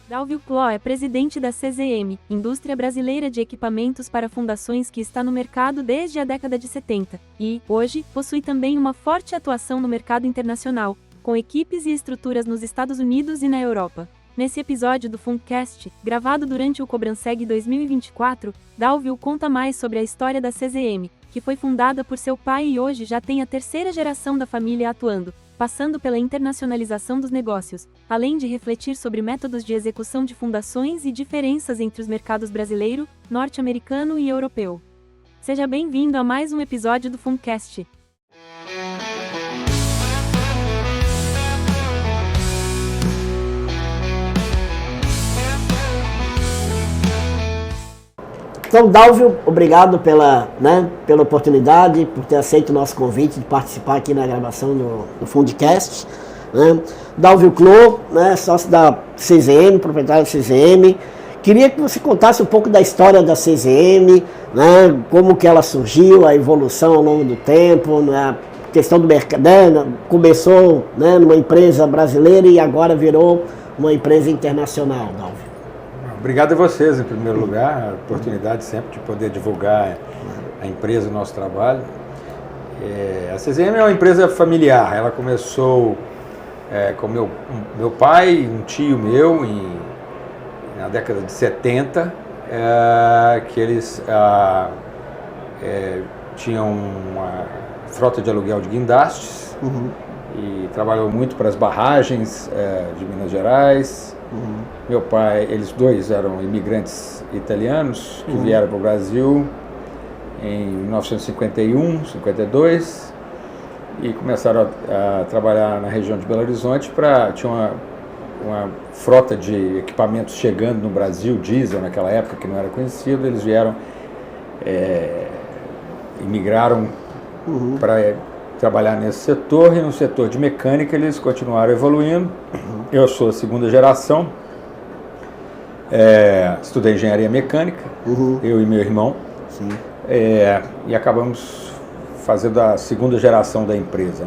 Dalvio Cló é presidente da CZM, Indústria Brasileira de Equipamentos para Fundações, que está no mercado desde a década de 70, e, hoje, possui também uma forte atuação no mercado internacional, com equipes e estruturas nos Estados Unidos e na Europa. Nesse episódio do Fundcast, gravado durante o Cobranseg 2024, Dalvio conta mais sobre a história da CZM, que foi fundada por seu pai e hoje já tem a terceira geração da família atuando, passando pela internacionalização dos negócios, além de refletir sobre métodos de execução de fundações e diferenças entre os mercados brasileiro, norte-americano e europeu. Seja bem-vindo a mais um episódio do Fundcast. Então, Dalvio, obrigado pela oportunidade, por ter aceito o nosso convite de participar aqui na gravação do Fundcast. Dalvio Cló, sócio da CZM, proprietário da CZM. Queria que você contasse um pouco da história da CZM, como que ela surgiu, a evolução ao longo do tempo, a questão do mercado, começou numa empresa brasileira e agora virou uma empresa internacional, Dalvio. Obrigado a vocês, em primeiro lugar, a oportunidade sempre de poder divulgar a empresa, o nosso trabalho. A CZM é uma empresa familiar, ela começou com meu pai, um tio meu, na década de 70, que eles tinham uma frota de aluguel de guindastes e trabalhou muito para as barragens de Minas Gerais. Meu pai, eles dois eram imigrantes italianos que vieram para o Brasil em 1951, 52 e começaram a trabalhar na região de Belo Horizonte. Tinha uma frota de equipamentos chegando no Brasil, diesel naquela época, que não era conhecido. Eles vieram, imigraram para trabalhar nesse setor, e no setor de mecânica eles continuaram evoluindo. Eu sou a segunda geração, estudei engenharia mecânica, eu e meu irmão, e acabamos fazendo a segunda geração da empresa,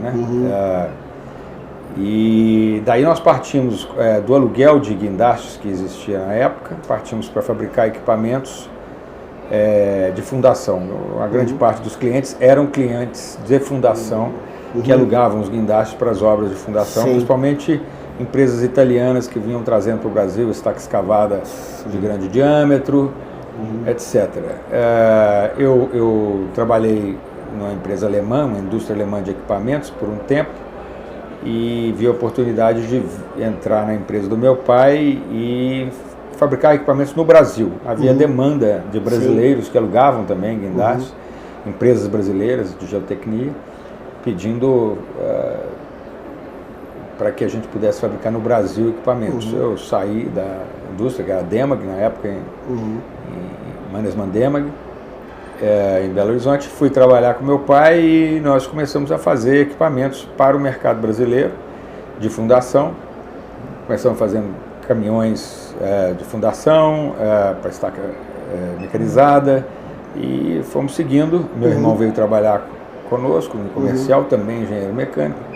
e daí nós partimos do aluguel de guindastes que existia na época, partimos para fabricar equipamentos de fundação. A grande parte dos clientes eram clientes de fundação que alugavam os guindastes para as obras de fundação, principalmente empresas italianas que vinham trazendo para o Brasil estaca escavada de grande diâmetro, etc. Eu trabalhei numa empresa alemã, uma indústria alemã de equipamentos, por um tempo, e vi a oportunidade de entrar na empresa do meu pai e fabricar equipamentos no Brasil. Havia demanda de brasileiros que alugavam também guindastes, empresas brasileiras de geotecnia, pedindo para que a gente pudesse fabricar no Brasil equipamentos. Eu saí da indústria, que era a Demag, na época, em Mannesmann Demag, em Belo Horizonte. Fui trabalhar com meu pai e nós começamos a fazer equipamentos para o mercado brasileiro de fundação. Começamos fazendo caminhões de fundação para estaca mecanizada e fomos seguindo. Meu irmão veio trabalhar conosco no comercial, também engenheiro mecânico.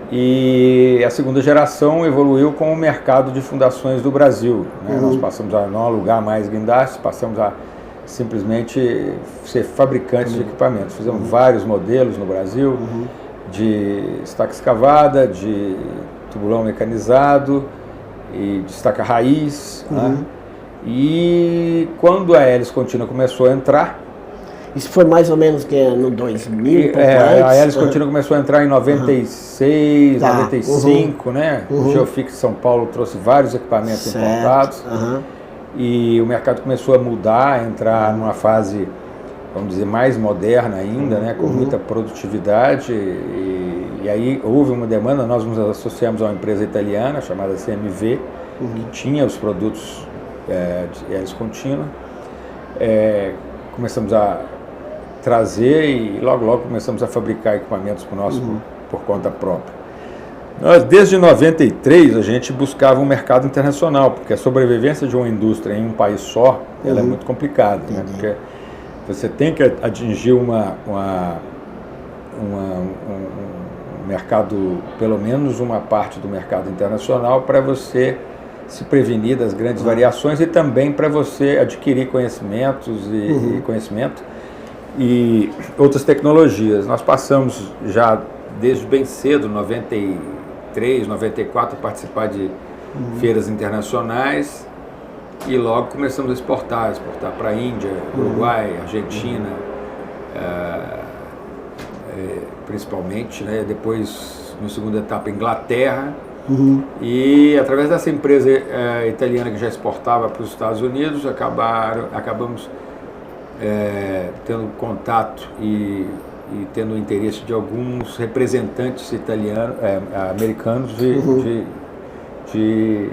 E a segunda geração evoluiu com o mercado de fundações do Brasil. Nós passamos a não alugar mais guindastes, passamos a simplesmente ser fabricantes de equipamentos. Fizemos vários modelos no Brasil, de estaca escavada, de tubulão mecanizado e de estaca raiz. E quando a Hélice Contínua começou a entrar, isso foi mais ou menos que no 2000, a Hélice Contínua começou a entrar em 96, 95, O Geofix São Paulo trouxe vários equipamentos importados. E o mercado começou a mudar, a entrar numa fase, vamos dizer, mais moderna ainda, com muita produtividade. E aí houve uma demanda, nós nos associamos a uma empresa italiana chamada CMV, que tinha os produtos de Hélice Contínua. Começamos a trazer e logo começamos a fabricar equipamentos por conta própria. Nós, desde 93, a gente buscava um mercado internacional, porque a sobrevivência de uma indústria em um país só, ela é muito complicada, porque você tem que atingir um mercado, pelo menos uma parte do mercado internacional, para você se prevenir das grandes variações e também para você adquirir conhecimentos e conhecimento e outras tecnologias. Nós passamos já desde bem cedo, 93, 94, a participar de feiras internacionais e logo começamos a exportar para a Índia, Uruguai, Argentina, principalmente, né? Depois, na segunda etapa, Inglaterra. E através dessa empresa italiana que já exportava para os Estados Unidos, acabamos tendo contato e tendo o interesse de alguns representantes americanos de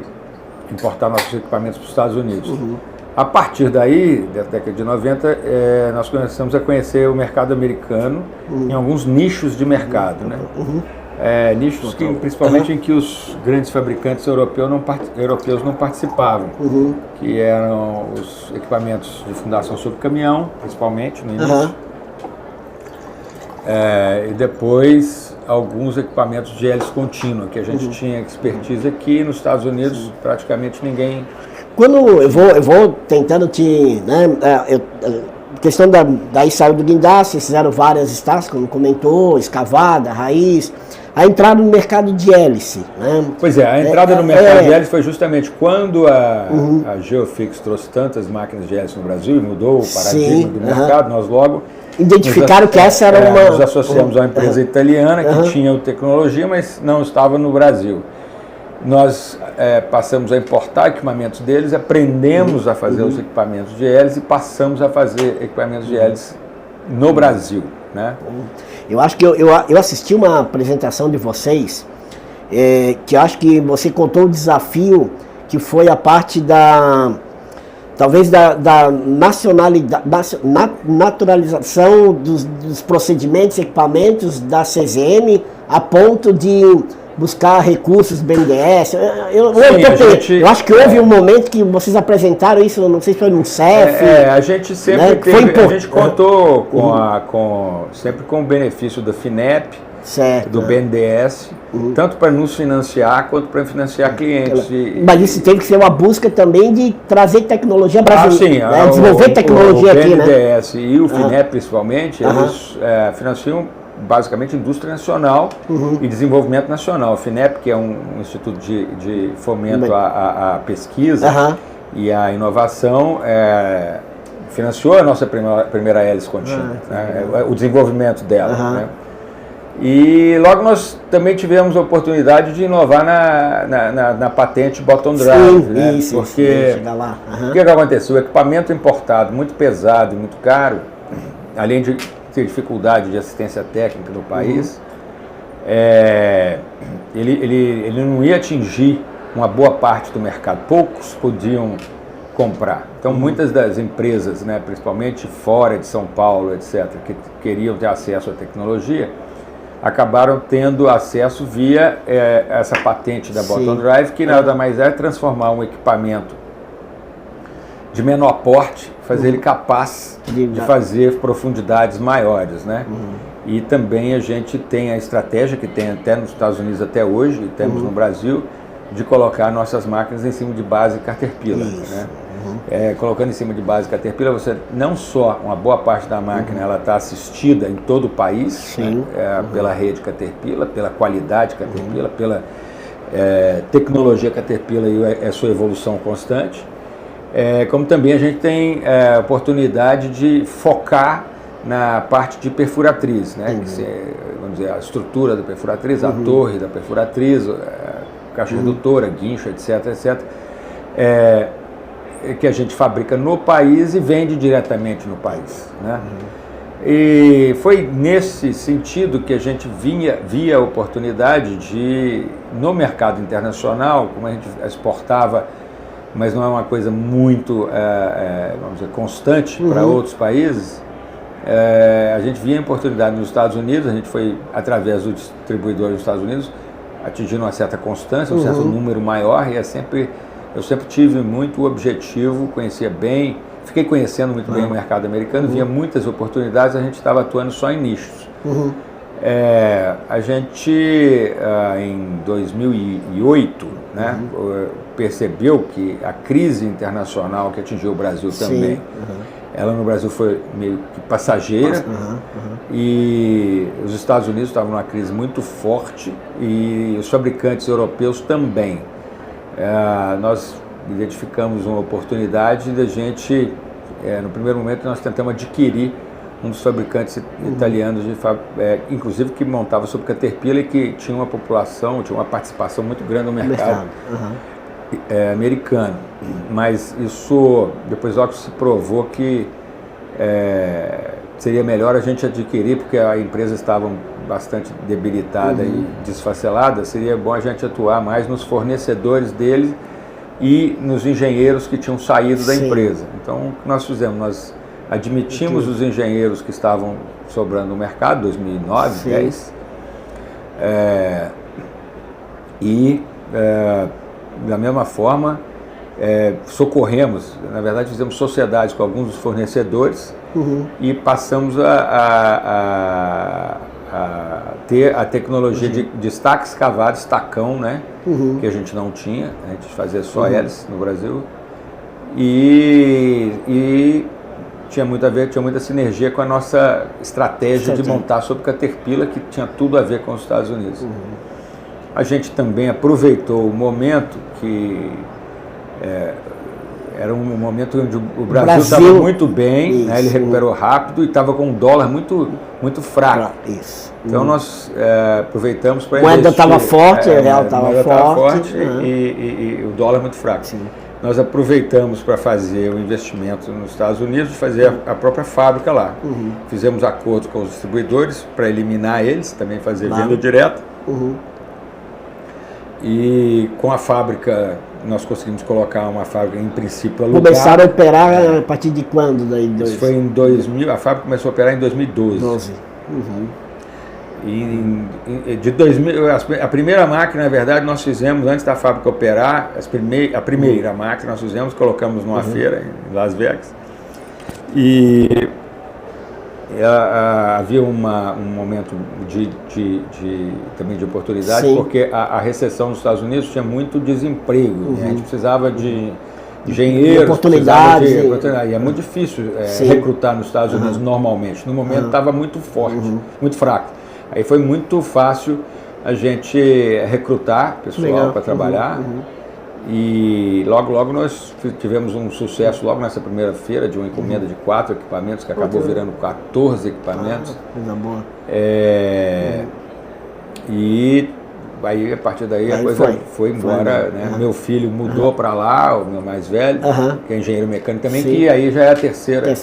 importar nossos equipamentos para os Estados Unidos. A partir daí, da década de 90, nós começamos a conhecer o mercado americano em alguns nichos de mercado, né? Nichos que, principalmente em que os grandes fabricantes europeus não participavam, que eram os equipamentos de fundação sobre caminhão, principalmente no início, e depois alguns equipamentos de hélice contínua, que a gente tinha expertise aqui. Nos Estados Unidos praticamente ninguém. Quando eu vou tentando te, né, questão daí saiu do guindaste, fizeram várias estácias, como comentou, escavada, raiz. A entrada no mercado de hélice, né? Pois é, a entrada no mercado de hélice foi justamente quando a Geofix trouxe tantas máquinas de hélice no Brasil e mudou o paradigma do mercado. Nós logo identificaram que essa era uma... Nos associamos a uma empresa italiana que tinha tecnologia, mas não estava no Brasil. Nós passamos a importar equipamentos deles, aprendemos a fazer os equipamentos de hélice e passamos a fazer equipamentos de hélice no Brasil, né? Eu acho que eu assisti uma apresentação de vocês, que eu acho que você contou o desafio que foi a parte talvez da naturalização dos procedimentos e equipamentos da CZM a ponto de buscar recursos BNDES. Eu acho que houve um momento que vocês apresentaram isso, não sei se foi num CEF. A gente sempre a gente contou sempre com o benefício da FINEP, do BNDES, tanto para nos financiar quanto para financiar clientes. Mas isso teve que ser uma busca também de trazer tecnologia brasileira, sim, desenvolver tecnologia aqui, né? O BNDES e o FINEP, principalmente, eles financiam basicamente indústria nacional e desenvolvimento nacional. O FINEP, que é um instituto de fomento à pesquisa e à inovação, financiou a nossa primeira hélice contínua, o desenvolvimento dela, né? E logo nós também tivemos a oportunidade de inovar na patente bottom drive, né? Isso, porque o que aconteceu? O equipamento importado, muito pesado e muito caro, além de ter dificuldade de assistência técnica no país, ele não ia atingir uma boa parte do mercado. Poucos podiam comprar. Então, muitas das empresas, né, principalmente fora de São Paulo, etc., que queriam ter acesso à tecnologia, acabaram tendo acesso via essa patente da bottom drive, que nada mais é transformar um equipamento de menor porte, fazer ele capaz de fazer profundidades maiores, né? E também a gente tem a estratégia que tem até nos Estados Unidos até hoje, e temos no Brasil, de colocar nossas máquinas em cima de base Caterpillar, né? Colocando em cima de base Caterpillar, você não só uma boa parte da máquina ela está assistida em todo o país, né? Pela rede Caterpillar, pela qualidade Caterpillar, pela tecnologia Caterpillar e a sua evolução constante. Como também a gente tem a oportunidade de focar na parte de perfuratriz, né? Vamos dizer, a estrutura da perfuratriz, a torre da perfuratriz, caixa redutora, guincho, etc, etc, que a gente fabrica no país e vende diretamente no país, né? E foi nesse sentido que a gente via a oportunidade de, no mercado internacional, como a gente exportava, mas não é uma coisa muito, vamos dizer, constante para outros países, a gente via a oportunidade nos Estados Unidos. A gente foi, através do distribuidor dos Estados Unidos, atingindo uma certa constância, um certo número maior, e eu sempre tive muito o objetivo, fiquei conhecendo muito bem o mercado americano, via muitas oportunidades, a gente estava atuando só em nichos. A gente, em 2008, né, percebeu que a crise internacional que atingiu o Brasil também, ela no Brasil foi meio que passageira, e os Estados Unidos estavam numa crise muito forte e os fabricantes europeus também. Nós identificamos uma oportunidade da gente, no primeiro momento nós tentamos adquirir um dos fabricantes italianos, inclusive que montava sobre Caterpillar e que tinha uma população, tinha uma participação muito grande no mercado americano. Mas isso, depois logo se provou que seria melhor a gente adquirir, porque a empresa estava bastante debilitada e desfacelada, seria bom a gente atuar mais nos fornecedores deles e nos engenheiros que tinham saído da empresa. Então, o que nós fizemos? Nós admitimos os engenheiros que estavam sobrando no mercado, 2009, 2010, e da mesma forma socorremos, na verdade fizemos sociedades com alguns dos fornecedores e passamos a ter a tecnologia de estaque escavado, estacão, né, que a gente não tinha, a gente fazia só hélice no Brasil, e tinha muito a ver, tinha muita sinergia com a nossa estratégia de montar sobre Caterpillar, que tinha tudo a ver com os Estados Unidos. A gente também aproveitou o momento que era um momento onde o Brasil estava muito bem, né, ele recuperou rápido e estava com um dólar muito, muito fraco. Então nós aproveitamos para investir. A moeda estava forte, o real estava forte e o dólar muito fraco. Nós aproveitamos para fazer o investimento nos Estados Unidos e fazer a própria fábrica lá. Fizemos acordo com os distribuidores para eliminar eles, também fazer venda direta. E com a fábrica, nós conseguimos colocar uma fábrica em princípio alugada. Começaram a operar a partir de quando? Isso foi em 2000, a fábrica começou a operar em 2012. E de 2000, a primeira máquina, na verdade, nós fizemos, antes da fábrica operar, a primeira máquina nós fizemos, colocamos numa feira em Las Vegas. E havia um momento também de oportunidade, porque a recessão nos Estados Unidos tinha muito desemprego, né? A gente precisava de engenheiros, oportunidade, e é muito difícil recrutar nos Estados Unidos normalmente. No momento estava muito forte, muito fraco. Aí foi muito fácil a gente recrutar pessoal para trabalhar. E logo nós tivemos um sucesso logo nessa primeira feira de uma encomenda de 4 equipamentos, que acabou virando 14 equipamentos. E aí a partir daí a coisa foi embora, né? Meu filho mudou para lá, o meu mais velho, que é engenheiro mecânico também, que aí já é a terceira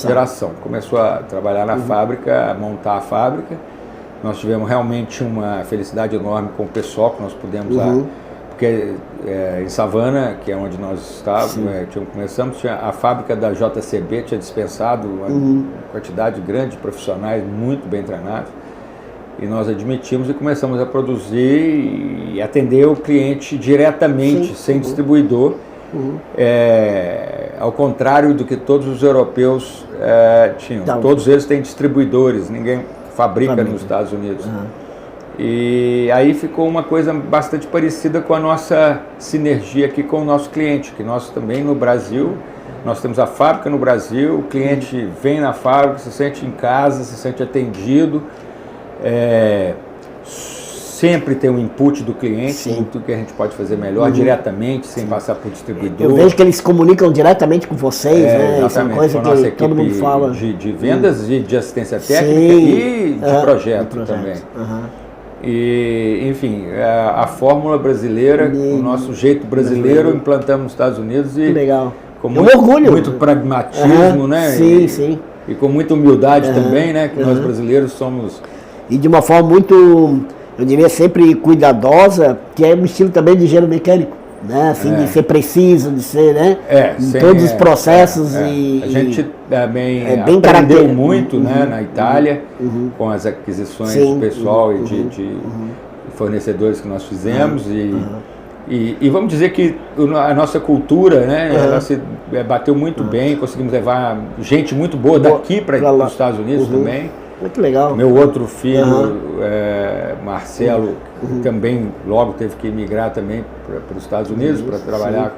geração. Começou a trabalhar na fábrica, a montar a fábrica. Nós tivemos realmente uma felicidade enorme com o pessoal que nós pudemos lá, porque em Savannah, que é onde nós estávamos, começamos, a fábrica da JCB tinha dispensado uma quantidade grande de profissionais muito bem treinados, e nós admitimos e começamos a produzir e atender o cliente diretamente, sem distribuidor, ao contrário do que todos os europeus tinham. Todos eles têm distribuidores, ninguém fabrica nos Estados Unidos. E aí ficou uma coisa bastante parecida com a nossa sinergia aqui com o nosso cliente, que nós também no Brasil, nós temos a fábrica no Brasil, o cliente vem na fábrica, se sente em casa, se sente atendido, sempre tem um input do cliente, tudo que a gente pode fazer melhor, diretamente, sem passar por distribuidor. Eu vejo que eles comunicam diretamente com vocês, né? Isso é uma coisa que todo mundo fala. De vendas, de assistência técnica e de projeto também. E, enfim, a fórmula brasileira, o nosso jeito brasileiro, implantamos nos Estados Unidos e com muito pragmatismo, né? E com muita humildade também, né? Que nós brasileiros somos... E de uma forma muito, eu diria, sempre cuidadosa, que é um estilo também de engenheiro mecânico, né? Assim, de ser preciso, de ser, né? Em todos os processos. E a gente também aprendeu muito, né, na Itália, com as aquisições de pessoal e de fornecedores que nós fizemos. E vamos dizer que a nossa cultura, né, ela se bateu muito bem, conseguimos levar gente muito boa daqui para os Estados Unidos também. Muito legal. Meu outro filho, Marcelo, também logo teve que migrar também para os Estados Unidos para trabalhar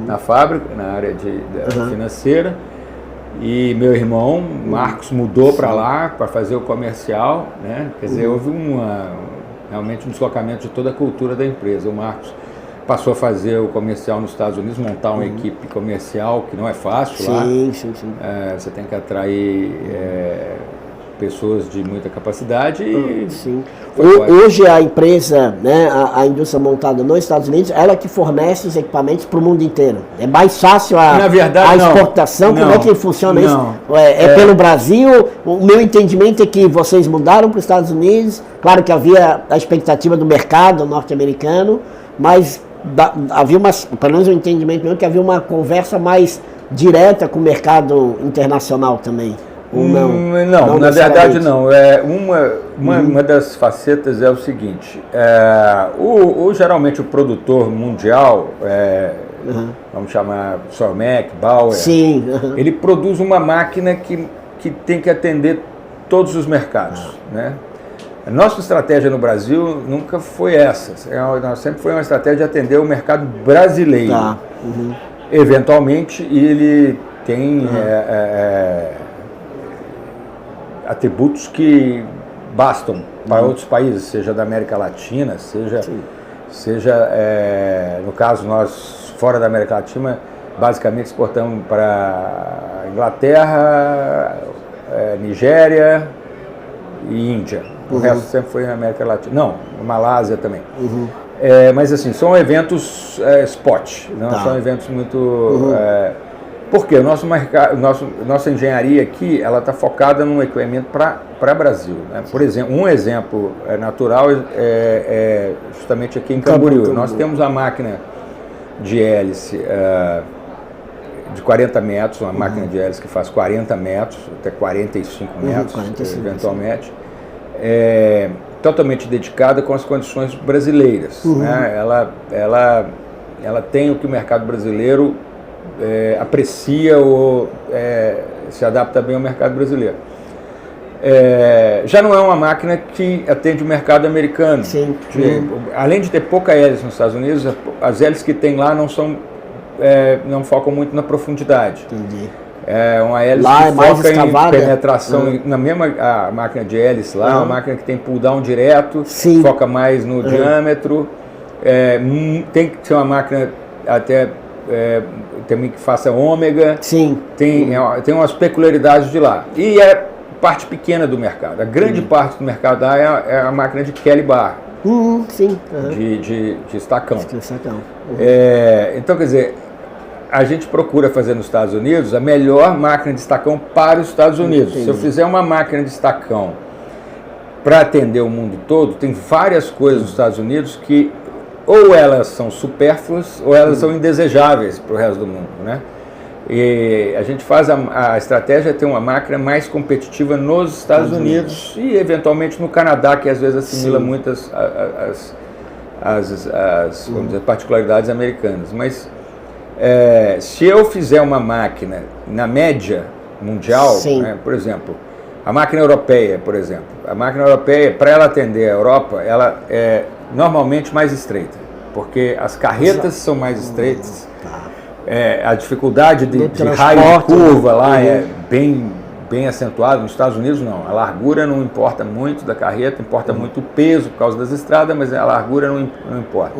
na fábrica, na área financeira. E meu irmão, Marcos, mudou para lá para fazer o comercial, né? Quer dizer, houve realmente um deslocamento de toda a cultura da empresa. O Marcos passou a fazer o comercial nos Estados Unidos, montar uma equipe comercial, que não é fácil lá. Sim. Você tem que atrair pessoas de muita capacidade e... Sim. Hoje a empresa, né, a indústria montada nos Estados Unidos, ela que fornece os equipamentos para o mundo inteiro. É mais fácil Na verdade, a exportação, como é que funciona isso? Pelo Brasil, o meu entendimento é que vocês mudaram para os Estados Unidos, claro que havia a expectativa do mercado norte-americano, mas havia pelo menos um entendimento meu, que havia uma conversa mais direta com o mercado internacional também. Não, na verdade não. Uma das facetas é o seguinte, geralmente o produtor mundial, vamos chamar Sormec, Bauer, ele produz uma máquina que tem que atender todos os mercados, né? A nossa estratégia no Brasil nunca foi essa, sempre foi uma estratégia de atender o mercado brasileiro. Eventualmente ele tem atributos que bastam para outros países, seja da América Latina, seja no caso nós fora da América Latina basicamente exportamos para Inglaterra, Nigéria e Índia. O resto sempre foi na América Latina. Não, Malásia também. Mas assim, são eventos spot, não são eventos muito... Porque nossa engenharia aqui, ela está focada num equipamento para Brasil, né? Por exemplo, um exemplo natural é justamente aqui em Camboriú. Nós temos a máquina de hélice de 40 metros, uma máquina de hélice que faz 40 metros, até 45 metros, eventualmente. Totalmente dedicada com as condições brasileiras, né? Ela tem o que o mercado brasileiro aprecia ou se adapta bem ao mercado brasileiro. Já não é uma máquina que atende o mercado americano. Além de ter pouca hélice nos Estados Unidos, as hélices que tem lá não focam muito na profundidade. É uma hélice que foca em penetração, na mesma a máquina de hélice lá, uma máquina que tem pull down direto, foca mais no diâmetro, tem que ser uma máquina até também que faça ômega, tem umas peculiaridades de lá. E é parte pequena do mercado, a grande parte do mercado lá é a máquina de Kelly Bar, de estacão. Então, quer dizer, a gente procura fazer nos Estados Unidos a melhor máquina de estacão para os Estados Unidos. Se eu fizer uma máquina de estacão para atender o mundo todo, tem várias coisas nos Estados Unidos que ou elas são supérfluas ou elas são indesejáveis para o resto do mundo, né? E a gente faz a estratégia de ter uma máquina mais competitiva nos Estados Unidos e eventualmente no Canadá, que às vezes assimila muitas vamos dizer, particularidades americanas. Mas se eu fizer uma máquina na média mundial, né, por exemplo, a máquina europeia, para ela atender a Europa, ela é normalmente mais estreita, porque as carretas são mais estreitas, a dificuldade de raio de curva lá é bem acentuada. Nos Estados Unidos não, a largura não importa muito da carreta, importa muito o peso por causa das estradas, mas a largura não importa.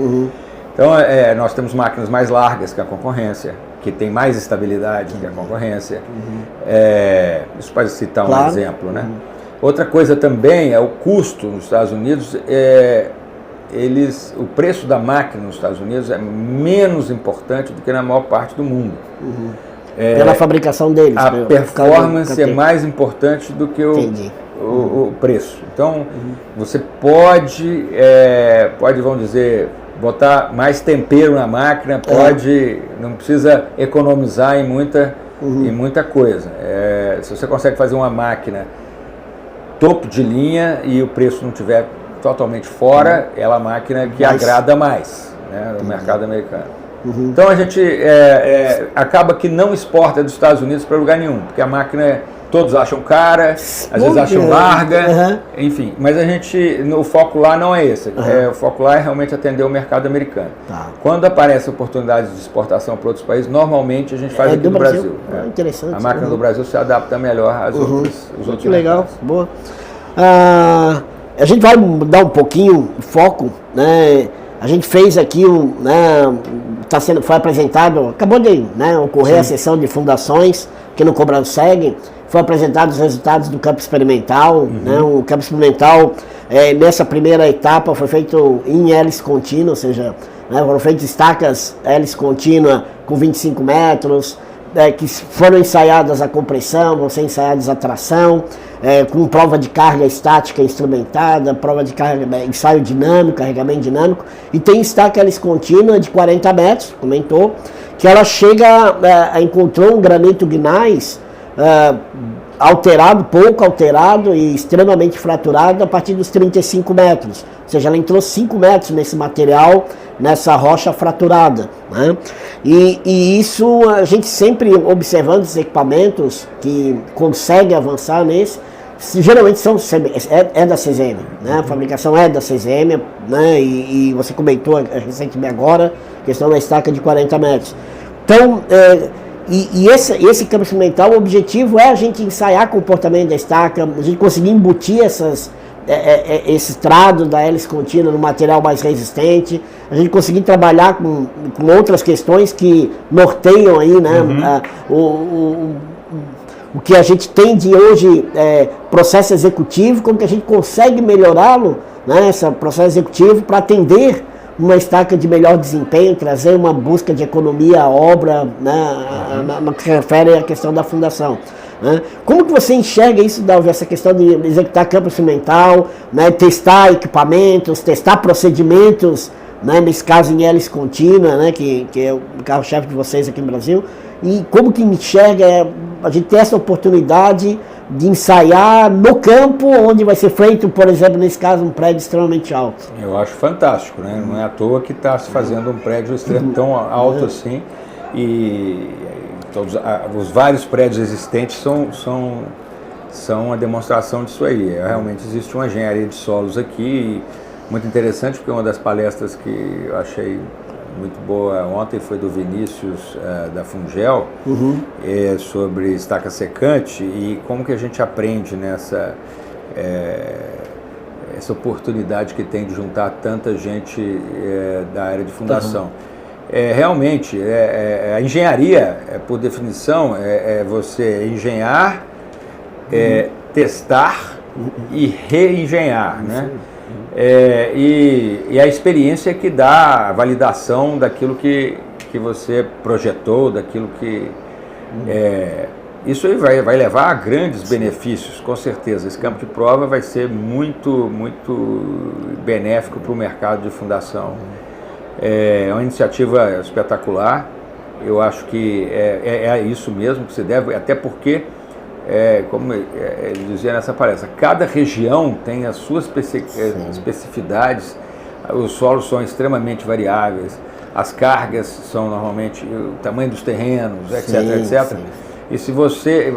Então nós temos máquinas mais largas que a concorrência, que tem mais estabilidade que a concorrência. Isso pode citar um exemplo, né? Outra coisa também é o custo nos Estados Unidos. O preço da máquina nos Estados Unidos é menos importante do que na maior parte do mundo. Pela fabricação deles. A performance é mais importante do que o preço. Então, você pode, vamos dizer, botar mais tempero na máquina, não precisa economizar em muita coisa. Se você consegue fazer uma máquina topo de linha e o preço não tiver totalmente fora, ela é a máquina que agrada mais, né, no mercado americano. Então a gente acaba que não exporta dos Estados Unidos para lugar nenhum, porque a máquina todos acham cara, às vezes acham larga, enfim. Mas o foco lá não é esse. O foco lá é realmente atender o mercado americano. Tá. Quando aparecem oportunidades de exportação para outros países, normalmente a gente faz aqui no Brasil. Interessante. A máquina do Brasil se adapta melhor às outros Que legal, boa. A gente vai mudar um pouquinho o foco, né? A gente fez aqui foi apresentado, acabou de ocorrer a sessão de fundações aqui no Cobranseg, foi apresentado os resultados do campo experimental, o campo experimental nessa primeira etapa foi feito em hélice contínua, ou seja, foram feitas estacas hélice contínua com 25 metros, que foram ensaiadas a compressão, vão ser ensaiadas a tração, com prova de carga estática instrumentada, prova de carga, ensaio dinâmico, carregamento dinâmico, e tem estaca hélice contínua de 40 metros, comentou, que ela encontrou um granito gneiss pouco alterado e extremamente fraturado a partir dos 35 metros. Ou seja, ela entrou 5 metros nesse material, nessa rocha fraturada. Né? E isso a gente sempre observando os equipamentos que conseguem avançar nesse, geralmente é da CZM, né? A fabricação é da CZM, né? E você comentou recentemente agora a questão da estaca de 40 metros. Então, esse campo experimental, o objetivo é a gente ensaiar o comportamento da estaca, a gente conseguir embutir esse trado da hélice contínua no material mais resistente, a gente conseguir trabalhar com outras questões que norteiam aí, né, o que a gente tem de hoje processo executivo, como que a gente consegue melhorá-lo, né, esse processo executivo para atender uma estaca de melhor desempenho, trazer uma busca de economia à obra, né, no que se refere à questão da fundação. Né? Como que você enxerga isso, Dalvio, essa questão de executar campo experimental, né, testar equipamentos, testar procedimentos, né, nesse caso em hélice contínua, né, que é o carro-chefe de vocês aqui no Brasil, e como que enxerga a gente ter essa oportunidade de ensaiar no campo, onde vai ser feito, por exemplo, nesse caso, um prédio extremamente alto? Eu acho fantástico, né? Não é à toa que está se fazendo um prédio tão alto assim, e todos os vários prédios existentes são a demonstração disso aí. Realmente existe uma engenharia de solos aqui, muito interessante, porque uma das palestras que eu achei muito boa ontem foi do Vinícius da Fungel, sobre estaca secante e como que a gente aprende nessa essa oportunidade que tem de juntar tanta gente da área de fundação. Realmente, a engenharia, por definição, é você engenhar, testar e reengenhar, né? E a experiência que dá a validação daquilo que você projetou, daquilo que... isso aí vai levar a grandes benefícios, com certeza. Esse campo de prova vai ser muito, muito benéfico para o mercado de fundação. É uma iniciativa espetacular. Eu acho que é isso mesmo que se deve, até porque... como ele dizia nessa palestra, cada região tem as suas especificidades, os solos são extremamente variáveis, as cargas são normalmente o tamanho dos terrenos, etc. E se você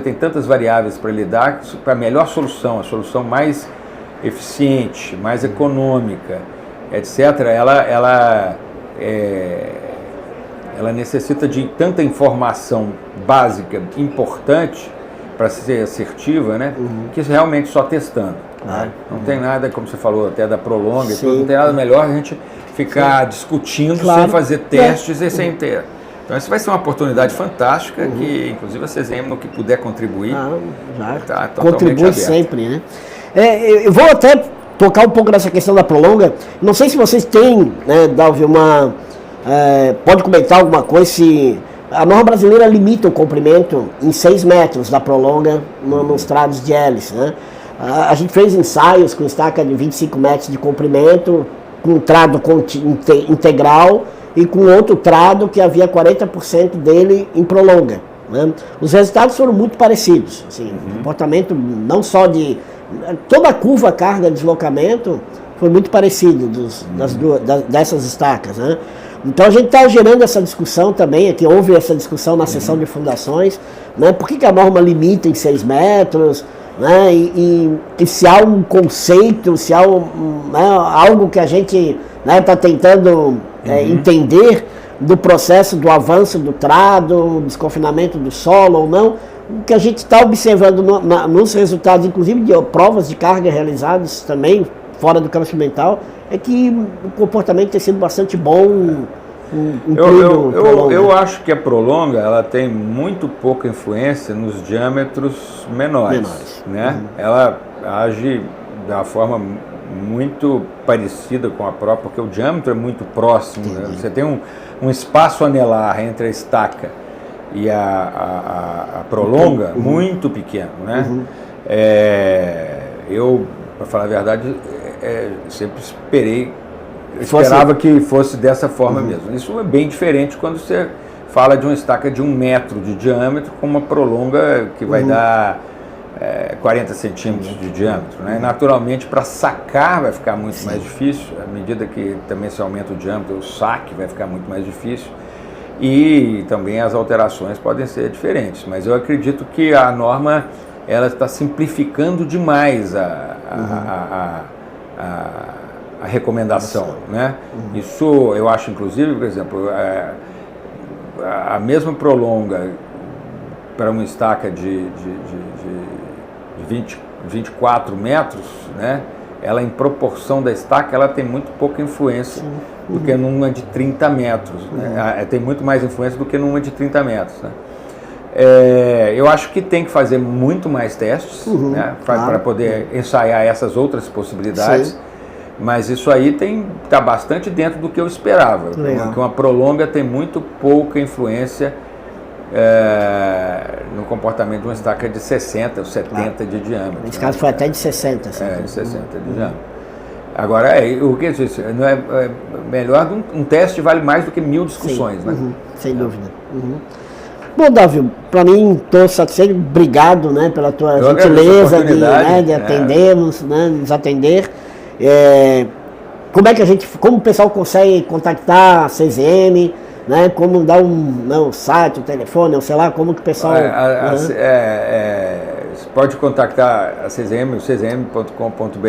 tem tantas variáveis para lidar, para a melhor solução, a solução mais eficiente, mais econômica, etc., ela necessita de tanta informação básica, importante, para ser assertiva, né? Que realmente só testando. Né? Não tem nada, como você falou, até da Prolonga, não tem nada melhor a gente ficar discutindo sem fazer testes e sem ter. Então, isso vai ser uma oportunidade fantástica que, inclusive, a CZM, no que puder contribuir, está totalmente contribui aberta. Sempre, né? Eu vou até tocar um pouco nessa questão da Prolonga. Não sei se vocês têm, né, Dalvio, pode comentar alguma coisa se a norma brasileira limita o comprimento em 6 metros da Prolonga nos trados de hélice, né? A gente fez ensaios com estaca de 25 metros de comprimento, com um trado integral e com outro trado que havia 40% dele em Prolonga, né? Os resultados foram muito parecidos, assim, o comportamento não só de... toda a curva carga-deslocamento foi muito parecido dessas estacas, né? Então a gente está gerando essa discussão também, aqui houve essa discussão na sessão de fundações, né? Por que a norma limita em 6 metros, né? E se há um conceito, se há algo que a gente está tentando entender do processo do avanço do trado, desconfinamento do solo ou não, o que a gente está observando nos resultados, inclusive de provas de carga realizadas também fora do campo experimental, é que o comportamento tem sido bastante bom. Eu acho que a Prolonga ela tem muito pouca influência nos diâmetros menores. Né? Ela age da forma muito parecida com a própria, porque o diâmetro é muito próximo. Né? Você tem um espaço anelar entre a estaca e a Prolonga muito pequeno. Né? Eu, para falar a verdade, sempre esperava que fosse dessa forma mesmo. Isso é bem diferente quando você fala de uma estaca de 1 metro de diâmetro com uma Prolonga que vai dar 40 centímetros de diâmetro. Né? Naturalmente, para sacar vai ficar muito mais difícil, à medida que também se aumenta o diâmetro, o saque vai ficar muito mais difícil. E também as alterações podem ser diferentes, mas eu acredito que a norma ela está simplificando demais a recomendação, né? Isso eu acho, inclusive, por exemplo, a mesma Prolonga para uma estaca de 24 metros, né? Ela, em proporção da estaca, ela tem muito pouca influência do que numa de 30 metros. Né? Tem muito mais influência do que numa de 30 metros. Né? Eu acho que tem que fazer muito mais testes, né? Para poder ensaiar essas outras possibilidades. Mas isso aí está bastante dentro do que eu esperava. Porque uma Prolonga tem muito pouca influência no comportamento de uma estaca de 60 ou 70 de diâmetro. Nesse caso foi até de 60. De 60 de diâmetro. Agora, o que eu disse, não é melhor, um teste vale mais do que 1000 discussões. Né? Sem dúvida. Bom, Davi, para mim, estou satisfeito, obrigado, né, pela tua gentileza de atendermos, né, nos atender. Como o pessoal consegue contactar a CZM, né, como dar um site, um telefone, ou sei lá, como que o pessoal... Você pode contactar a CZM, o czm.com.br,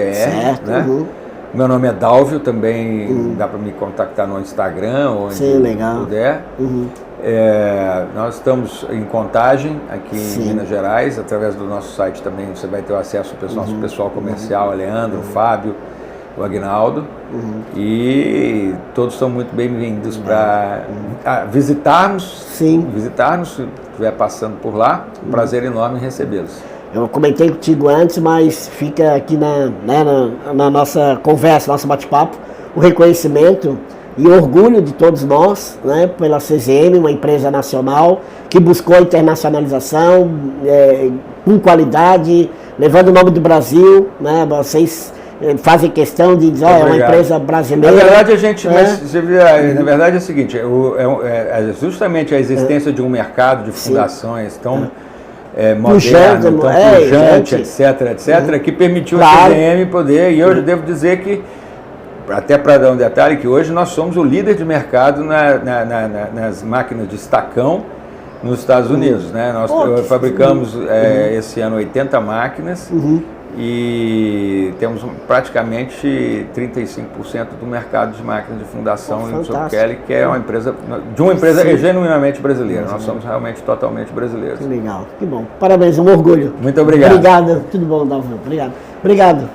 né? Meu nome é Dalvio, também dá para me contactar no Instagram, onde puder. Nós estamos em Contagem, aqui em Minas Gerais, através do nosso site também você vai ter acesso ao nosso pessoal comercial, Leandro, Fábio, o Agnaldo, e todos são muito bem-vindos para visitar-nos, se estiver passando por lá, um prazer enorme recebê-los. Eu comentei contigo antes, mas fica aqui na nossa conversa, nosso bate-papo, o reconhecimento e orgulho de todos nós, né, pela CZM, uma empresa nacional que buscou a internacionalização com qualidade, levando o nome do Brasil, né, vocês fazem questão de dizer, é uma empresa brasileira. Na verdade, na verdade é o seguinte, justamente a existência de um mercado de fundações tão moderno, tão pujante, etc., que permitiu a CZM poder, e eu devo dizer que, até para dar um detalhe, que hoje nós somos o líder de mercado nas máquinas de estacão nos Estados Unidos. Né? Nós fabricamos esse ano 80 máquinas e temos praticamente 35% do mercado de máquinas de fundação em São Kelly, que é uma empresa genuinamente brasileira. Nós somos realmente totalmente brasileiros. Que legal, que bom. Parabéns, um orgulho. Muito obrigado. Obrigado, tudo bom, Dalvio. Obrigado.